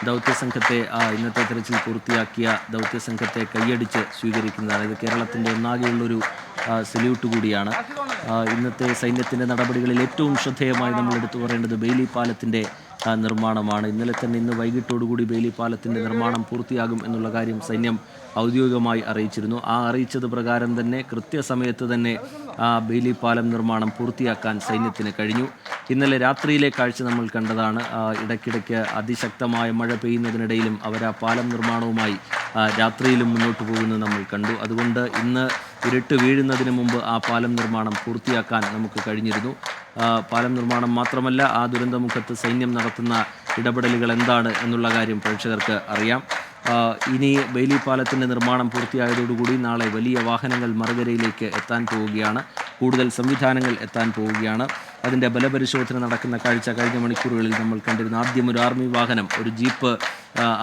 ദൗത്യസംഘത്തെ ഇന്നത്തെ തെരച്ചിൽ പൂർത്തിയാക്കിയ ദൗത്യസംഘത്തെ കൈയടിച്ച് സ്വീകരിക്കുന്നതാണ്. ഇത് കേരളത്തിൻ്റെ ഒന്നാകെയുള്ളൊരു സല്യൂട്ട് കൂടിയാണ്. ഇന്നത്തെ സൈന്യത്തിൻ്റെ നടപടികളിൽ ഏറ്റവും ശ്രദ്ധേയമായി നമ്മൾ എടുത്തു പറയേണ്ടത് ബെയിലി പാലത്തിൻ്റെ നിർമ്മാണമാണ്. ഇന്ന് വൈകിട്ടോടുകൂടി ബെയിലി പാലത്തിൻ്റെ നിർമ്മാണം പൂർത്തിയാകും എന്നുള്ള കാര്യം സൈന്യം ഔദ്യോഗികമായി അറിയിച്ചിരുന്നു. ആ അറിയിച്ചത് പ്രകാരം തന്നെ കൃത്യസമയത്ത് തന്നെ ബെയിലി പാലം നിർമ്മാണം പൂർത്തിയാക്കാൻ സൈന്യത്തിന് കഴിഞ്ഞു. ഇന്നലെ രാത്രിയിലെ കാഴ്ച നമ്മൾ കണ്ടതാണ്. ഇടയ്ക്കിടയ്ക്ക് അതിശക്തമായ മഴ പെയ്യുന്നതിനിടയിലും അവർ ആ പാലം നിർമ്മാണവുമായി രാത്രിയിലും മുന്നോട്ട് പോകുന്നത് നമ്മൾ കണ്ടു. അതുകൊണ്ട് ഇന്ന് ഇരുട്ട് വീഴുന്നതിന് മുമ്പ് ആ പാലം നിർമ്മാണം പൂർത്തിയാക്കാൻ നമുക്ക് കഴിഞ്ഞിരുന്നു. പാലം നിർമ്മാണം മാത്രമല്ല, ആ ദുരന്തമുഖത്ത് സൈന്യം നടത്തുന്ന ഇടപെടലുകൾ എന്താണ് എന്നുള്ള കാര്യം പ്രേക്ഷകർക്ക് അറിയാം. ഇനി ബെയിലി പാലത്തിൻ്റെ നിർമ്മാണം പൂർത്തിയായതോടുകൂടി നാളെ വലിയ വാഹനങ്ങൾ മറുകരയിലേക്ക് എത്താൻ പോവുകയാണ്. കൂടുതൽ സംവിധാനങ്ങൾ എത്താൻ പോവുകയാണ്. അതിൻ്റെ ബലപരിശോധന നടക്കുന്ന കാഴ്ച കഴിഞ്ഞ മണിക്കൂറുകളിൽ നമ്മൾ കണ്ടിരുന്നു. ആദ്യം ഒരു ആർമി വാഹനം, ഒരു ജീപ്പ്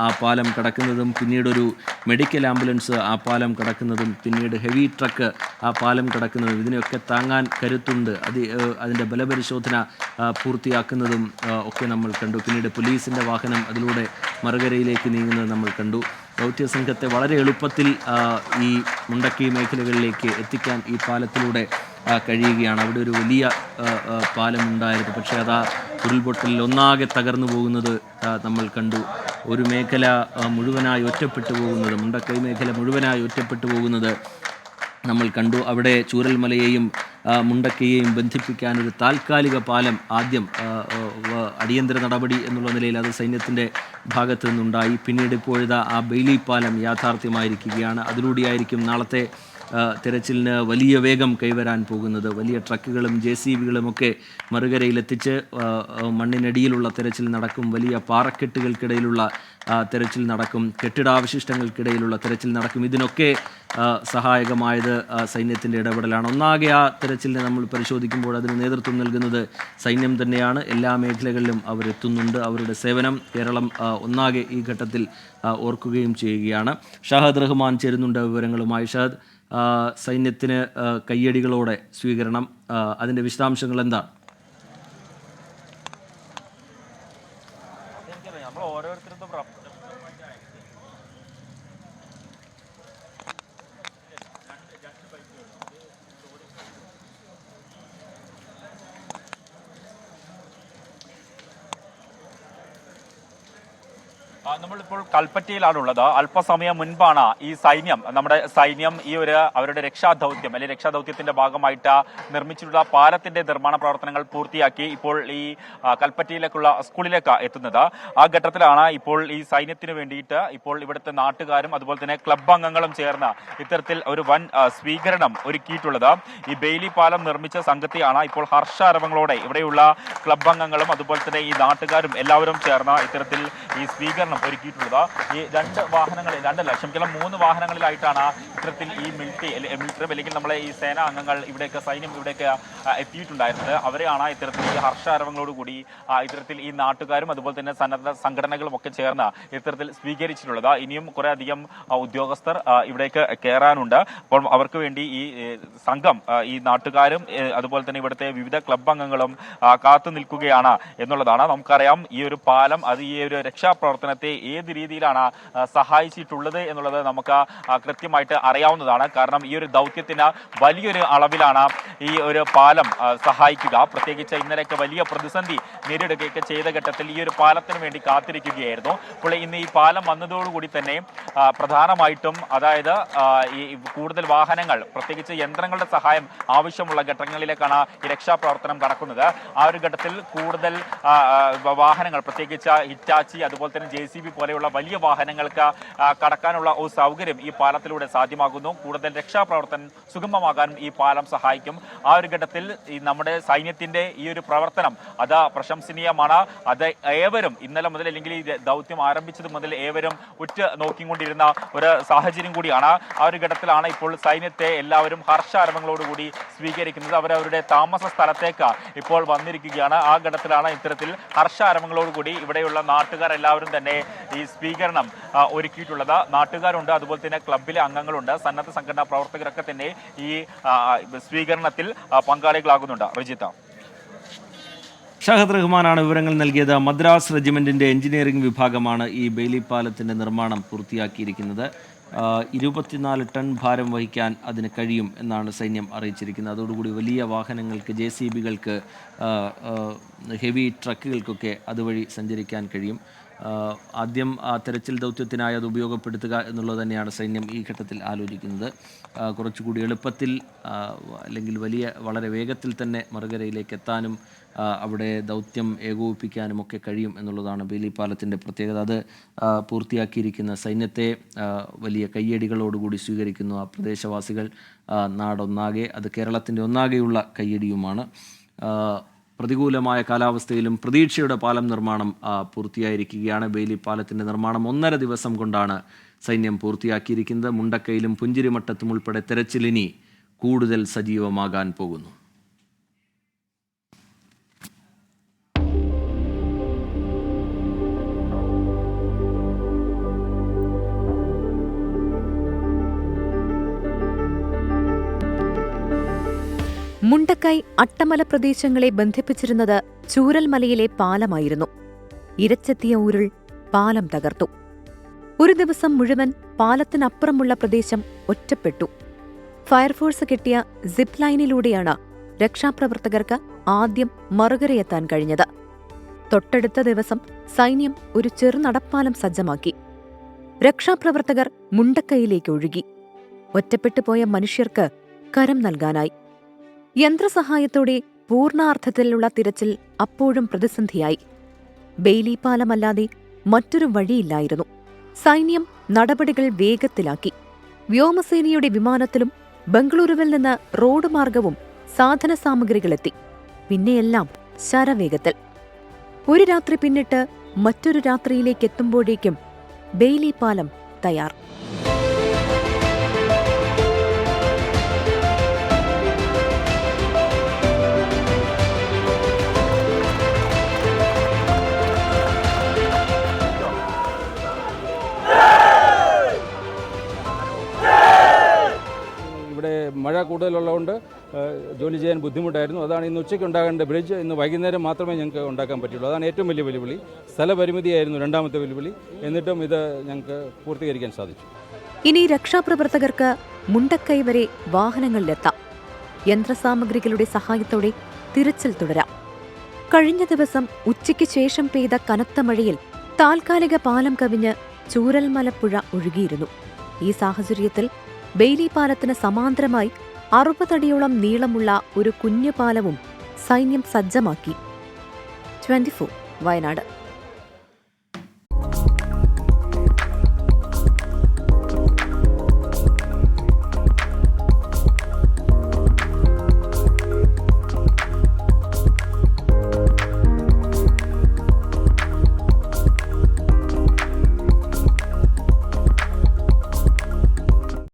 ആ പാലം കടക്കുന്നതും, പിന്നീടൊരു മെഡിക്കൽ ആംബുലൻസ് ആ പാലം കടക്കുന്നതും, പിന്നീട് ഹെവി ട്രക്ക് ആ പാലം കടക്കുന്നതും, ഇതിനെയൊക്കെ താങ്ങാൻ കരുത്തുണ്ട്. അതിൻ്റെ ബലപരിശോധന പൂർത്തിയാക്കുന്നതും ഒക്കെ നമ്മൾ കണ്ടു. പിന്നീട് പോലീസിൻ്റെ വാഹനം അതിലൂടെ മറുകരയിലേക്ക് നീങ്ങുന്നത് നമ്മൾ കണ്ടു. ദൗത്യസംഘത്തെ വളരെ എളുപ്പത്തിൽ ഈ മുണ്ടക്കൈ മേഖലകളിലേക്ക് എത്തിക്കാൻ ഈ പാലത്തിലൂടെ കഴിയുകയാണ്. അവിടെ ഒരു വലിയ പാലമുണ്ടായിരുന്നു, പക്ഷേ അത് ഉരുൾപൊട്ടലിൽ ഒന്നാകെ തകർന്നു പോകുന്നത് നമ്മൾ കണ്ടു. ഒരു മേഖല മുഴുവനായി ഒറ്റപ്പെട്ടു പോകുന്നത്, മുണ്ടക്കൈ മേഖല മുഴുവനായി ഒറ്റപ്പെട്ടു പോകുന്നത് നമ്മൾ കണ്ടു. അവിടെ ചൂരൽമലയെയും മുണ്ടക്കയെയും ബന്ധിപ്പിക്കാൻ ഒരു താൽക്കാലിക പാലം ആദ്യം അടിയന്തര നടപടി എന്നുള്ള നിലയിൽ അത് സൈന്യത്തിൻ്റെ ഭാഗത്തു നിന്നുണ്ടായി. പിന്നീട് ഇപ്പോഴത്തെ ആ ബെയിലി പാലം യാഥാർത്ഥ്യമായിരിക്കുകയാണ്. അതിലൂടെയായിരിക്കും നാളത്തെ തിരച്ചിലിന് വലിയ വേഗം കൈവരാൻ പോകുന്നത്. വലിയ ട്രക്കുകളും JCBകളും ഒക്കെ മറുകരയിലെത്തിച്ച് മണ്ണിനടിയിലുള്ള തിരച്ചിൽ നടക്കും. വലിയ പാറക്കെട്ടുകൾക്കിടയിലുള്ള തിരച്ചിൽ നടക്കും. കെട്ടിടാവശിഷ്ടങ്ങൾക്കിടയിലുള്ള തിരച്ചിൽ നടക്കും. ഇതിനൊക്കെ സഹായകമായത് സൈന്യത്തിൻ്റെ ഇടപെടലാണ്. ഒന്നാകെ ആ തിരച്ചിലിനെ നമ്മൾ പരിശോധിക്കുമ്പോൾ അതിന് നേതൃത്വം നൽകുന്നത് സൈന്യം തന്നെയാണ്. എല്ലാ മേഖലകളിലും അവരെത്തുന്നുണ്ട്. അവരുടെ സേവനം കേരളം ഒന്നാകെ ഈ ഘട്ടത്തിൽ ഓർക്കുകയും ചെയ്യുകയാണ്. ഷഹദ് റഹ്മാൻ ചേരുന്നുണ്ട് വിവരങ്ങളുമായി. ഷഹദ്, സൈന്യത്തിന് കയ്യടികളോടെ സ്വീകരണം, അതിൻ്റെ വിശദാംശങ്ങൾ എന്താണ്? നമ്മളിപ്പോൾ കൽപ്പറ്റയിലാണുള്ളത്. അല്പസമയം മുൻപാണ് നമ്മുടെ സൈന്യം ഈ അവരുടെ രക്ഷാദൗത്യം അല്ലെങ്കിൽ രക്ഷാദൗത്യത്തിന്റെ ഭാഗമായിട്ട് നിർമ്മിച്ചിട്ടുള്ള പാലത്തിന്റെ നിർമ്മാണ പ്രവർത്തനങ്ങൾ പൂർത്തിയാക്കി ഇപ്പോൾ ഈ കൽപ്പറ്റയിലേക്കുള്ള സ്കൂളിലേക്ക് എത്തുന്നത്. ആ ഘട്ടത്തിലാണ് ഇപ്പോൾ ഈ സൈന്യത്തിന് വേണ്ടിയിട്ട് ഇപ്പോൾ ഇവിടുത്തെ നാട്ടുകാരും അതുപോലെ തന്നെ ക്ലബ് അംഗങ്ങളും ചേർന്ന് ഇത്തരത്തിൽ ഒരു വൻ സ്വീകരണം ഒരുക്കിയിട്ടുള്ളത്. ഈ ബെയിലി പാലം നിർമ്മിച്ച സംഘത്തെയാണ് ഇപ്പോൾ ഹർഷാരവങ്ങളോടെ ഇവിടെയുള്ള ക്ലബ് അംഗങ്ങളും അതുപോലെ തന്നെ ഈ നാട്ടുകാരും എല്ലാവരും ചേർന്ന് ഇത്തരത്തിൽ ഈ സ്വീകരണം ഒരുക്കിയിട്ടുള്ളത്. ഈ മൂന്ന് വാഹനങ്ങളിലായിട്ടാണ് ഇത്തരത്തിൽ ഈ മിലിറ്ററി അല്ലെങ്കിൽ നമ്മളെ ഈ സേനാ അംഗങ്ങൾ സൈന്യം ഇവിടേക്ക് എത്തിയിട്ടുണ്ടായിരുന്നത്. അവരെയാണ് ഇത്തരത്തിൽ ഈ ഹർഷാരവങ്ങളോടുകൂടി ഇത്തരത്തിൽ ഈ നാട്ടുകാരും അതുപോലെ തന്നെ സന്നദ്ധ സംഘടനകളും ഒക്കെ ചേർന്ന് ഇത്തരത്തിൽ സ്വീകരിച്ചിട്ടുള്ളത്. ഇനിയും കുറെ അധികം ഉദ്യോഗസ്ഥർ ഇവിടേക്ക് കയറാനുണ്ട്. അപ്പോൾ അവർക്ക് വേണ്ടി ഈ സംഘം, ഈ നാട്ടുകാരും അതുപോലെ തന്നെ ഇവിടുത്തെ വിവിധ ക്ലബ് അംഗങ്ങളും കാത്തു നിൽക്കുകയാണ് എന്നുള്ളതാണ്. നമുക്കറിയാം ഈ ഒരു പാലം അത് ഈ ഒരു രക്ഷാപ്രവർത്തനത്തെ ഏത് രീതിയിലാണ് സഹായിച്ചിട്ടുള്ളത് എന്നുള്ളത് നമുക്ക് കൃത്യമായിട്ട് അറിയാവുന്നതാണ്. കാരണം ഈ ഒരു ദൗത്യത്തിന് വലിയൊരു അളവിലാണ് ഈ ഒരു പാലം സഹായിക്കുക. പ്രത്യേകിച്ച് ഇന്നലെയൊക്കെ വലിയ പ്രതിസന്ധി നേരിടുകയൊക്കെ ചെയ്ത ഘട്ടത്തിൽ ഈ ഒരു പാലത്തിന് വേണ്ടി കാത്തിരിക്കുകയായിരുന്നു. അപ്പോൾ ഇന്ന് ഈ പാലം വന്നതോടുകൂടി തന്നെ പ്രധാനമായിട്ടും അതായത് ഈ കൂടുതൽ വാഹനങ്ങൾ, പ്രത്യേകിച്ച് യന്ത്രങ്ങളുടെ സഹായം ആവശ്യമുള്ള ഘട്ടങ്ങളിലേക്കാണ് ഈ രക്ഷാപ്രവർത്തനം കടക്കുന്നത്. ആ ഒരു ഘട്ടത്തിൽ കൂടുതൽ വാഹനങ്ങൾ, പ്രത്യേകിച്ച് ഹിറ്റാച്ചി അതുപോലെ തന്നെ JCB പോലെയുള്ള വലിയ വാഹനങ്ങൾക്ക് കടക്കാനുള്ള ഒരു സൗകര്യം ഈ പാലത്തിലൂടെ സാധ്യമാകുന്നു. കൂടുതൽ രക്ഷാപ്രവർത്തനം സുഗമമാകാനും ഈ പാലം സഹായിക്കും. ആ ഒരു ഘട്ടത്തിൽ ഈ നമ്മുടെ സൈന്യത്തിന്റെ ഈ ഒരു പ്രവർത്തനം അത് പ്രശംസനീയമാണ്. അത് ഏവരും ഇന്നലെ മുതൽ അല്ലെങ്കിൽ ഈ ദൗത്യം ആരംഭിച്ചത് മുതൽ ഏവരും ഉറ്റ് നോക്കിക്കൊണ്ടിരുന്ന ഒരു സാഹചര്യം കൂടിയാണ്. ആ ഒരു ഘട്ടത്തിലാണ് ഇപ്പോൾ സൈന്യത്തെ എല്ലാവരും ഹർഷാരവങ്ങളോടുകൂടി സ്വീകരിക്കുന്നത്. അവരവരുടെ താമസ സ്ഥലത്തേക്ക് ഇപ്പോൾ വന്നിരിക്കുകയാണ്. ആ ഘട്ടത്തിലാണ് ഇത്തരത്തിൽ ഹർഷാരവങ്ങളോടുകൂടി ഇവിടെയുള്ള നാട്ടുകാരെല്ലാവരും തന്നെ ഈ സ്വീകരണം ഒരുക്കിയിട്ടുള്ളത്. നാട്ടുകാരുണ്ട്, അതുപോലെ തന്നെ ക്ലബിലെ അംഗങ്ങളുണ്ട്, സന്നദ്ധ സംഘടനാ പ്രവർത്തകരൊക്കെ തന്നെ ഈ സ്വീകരണത്തിൽ പങ്കാളികളാകുന്നുണ്ട്. റിജിത്ത. ഷാഹദ് റഹ്മാനാണ് വിവരങ്ങൾ നൽകിയത്. മദ്രാസ് റെജിമെന്റിന്റെ എഞ്ചിനീയറിംഗ് വിഭാഗമാണ് ഈ ബെയിലി പാലത്തിന്റെ നിർമ്മാണം പൂർത്തിയാക്കിയിരിക്കുന്നത്. 24 ടൺ ഭാരം വഹിക്കാൻ അതിന് കഴിയും എന്നാണ് സൈന്യം അറിയിച്ചിരിക്കുന്നത്. അതോടുകൂടി വലിയ വാഹനങ്ങൾക്ക്, JCBകൾക്ക്, ഹെവി ട്രക്കുകൾക്കൊക്കെ അതുവഴി സഞ്ചരിക്കാൻ കഴിയും. ആദ്യം തെരച്ചിൽ ദൗത്യത്തിനായി അത് ഉപയോഗപ്പെടുത്തുക എന്നുള്ളത് തന്നെയാണ് സൈന്യം ഈ ഘട്ടത്തിൽ ആലോചിക്കുന്നത്. കുറച്ചുകൂടി എളുപ്പത്തിൽ അല്ലെങ്കിൽ വളരെ വേഗത്തിൽ തന്നെ മറുകരയിലേക്ക് എത്താനും അവിടെ ദൗത്യം ഏകോപിപ്പിക്കാനും ഒക്കെ കഴിയും എന്നുള്ളതാണ് ബെയിലി പാലത്തിൻ്റെ പ്രത്യേകത. അത് പൂർത്തിയാക്കിയിരിക്കുന്ന സൈന്യത്തെ വലിയ കയ്യടികളോടുകൂടി സ്വീകരിക്കുന്നു ആ പ്രദേശവാസികൾ. നാടൊന്നാകെ, അത് കേരളത്തിൻ്റെ ഒന്നാകെയുള്ള കയ്യടിയുമാണ്. പ്രതികൂലമായ കാലാവസ്ഥയിലും പ്രതീക്ഷയുടെ പാലം നിർമ്മാണം പൂർത്തിയായിരിക്കുകയാണ്. ബെയിലി പാലത്തിൻ്റെ നിർമ്മാണം 1.5 ദിവസം കൊണ്ടാണ് സൈന്യം പൂർത്തിയാക്കിയിരിക്കുന്നത്. മുണ്ടക്കയിലും പുഞ്ചിരിമട്ടത്തും ഉൾപ്പെടെ തെരച്ചിലിനി കൂടുതൽ സജീവമാകാൻ പോകുന്നു. മുണ്ടക്കൈ അട്ടമല പ്രദേശങ്ങളെ ബന്ധിപ്പിച്ചിരുന്നത് ചൂരൽമലയിലെ പാലമായിരുന്നു. ഇരച്ചെത്തിയ ഉരുൾ പാലം തകർത്തു. ഒരു ദിവസം മുഴുവൻ പാലത്തിനപ്പുറമുള്ള പ്രദേശം ഒറ്റപ്പെട്ടു. ഫയർഫോഴ്സ് കെട്ടിയ സിപ്പ് ലൈനിലൂടെയാണ് രക്ഷാപ്രവർത്തകർക്ക് ആദ്യം മറുകരയെത്താൻ കഴിഞ്ഞത്. തൊട്ടടുത്ത ദിവസം സൈന്യം ഒരു ചെറുനടപ്പാലം സജ്ജമാക്കി. രക്ഷാപ്രവർത്തകർ മുണ്ടക്കൈയിലേക്ക് ഒഴുകി. ഒറ്റപ്പെട്ടുപോയ മനുഷ്യർക്ക് കരം നൽകാനായി. യന്ത്രസഹായത്തോടെ പൂർണ്ണാർത്ഥത്തിലുള്ള തിരച്ചിൽ അപ്പോഴും പ്രതിസന്ധിയായി. ബെയിലി പാലമല്ലാതെ മറ്റൊരു വഴിയില്ലായിരുന്നു. സൈന്യം നടപടികൾ വേഗത്തിലാക്കി. വ്യോമസേനയുടെ വിമാനത്തിലും ബംഗളൂരുവിൽ നിന്ന് റോഡ് മാർഗവും സാധന സാമഗ്രികളെത്തി. പിന്നെയെല്ലാം ശരവേഗത്തിൽ. ഒരു രാത്രി പിന്നിട്ട് മറ്റൊരു രാത്രിയിലേക്കെത്തുമ്പോഴേക്കും ബെയിലി പാലം തയ്യാർ. മഴ കൂടുതലുള്ളതുകൊണ്ട് ജോലി ചെയ്യാൻ ബുദ്ധിമുട്ടായിരുന്നു. അതാണ് ഇന്ന് ഉച്ചയ്ക്ക് ഉണ്ടാകേണ്ട ബ്രിഡ്ജ് ഇന്ന് വൈകുന്നേരം മാത്രമേ ഞങ്ങൾക്ക് ഉണ്ടാക്കാൻ പറ്റുള്ളൂ. അതാണ് ഏറ്റവും വലിയ വെല്ലുവിളി. സ്ഥലപരിമിതിയായിരുന്നു രണ്ടാമത്തെ വെല്ലുവിളി. എന്നിട്ടും ഇത് ഞങ്ങൾക്ക് പൂർത്തീകരിക്കാൻ സാധിച്ചു. ഇനി രക്ഷാപ്രവർത്തകർക്ക് മുണ്ടക്കൈ വരെ വാഹനങ്ങളിലെത്താം. യന്ത്രസാമഗ്രികളുടെ സഹായത്തോടെ തിരച്ചിൽ തുടരാം. കഴിഞ്ഞ ദിവസം ഉച്ചയ്ക്ക് ശേഷം പെയ്ത കനത്ത മഴയിൽ താൽക്കാലിക പാലം കവിഞ്ഞ് ചൂരൽമലപ്പുഴ ഒഴുകിയിരുന്നു. ഈ സാഹചര്യത്തിൽ ബെയിലി പാലത്തിന് സമാന്തരമായി 60 അടിയോളം നീളമുള്ള ഒരു കുഞ്ഞു പാലവും സൈന്യം സജ്ജമാക്കി. 24 വയനാട്.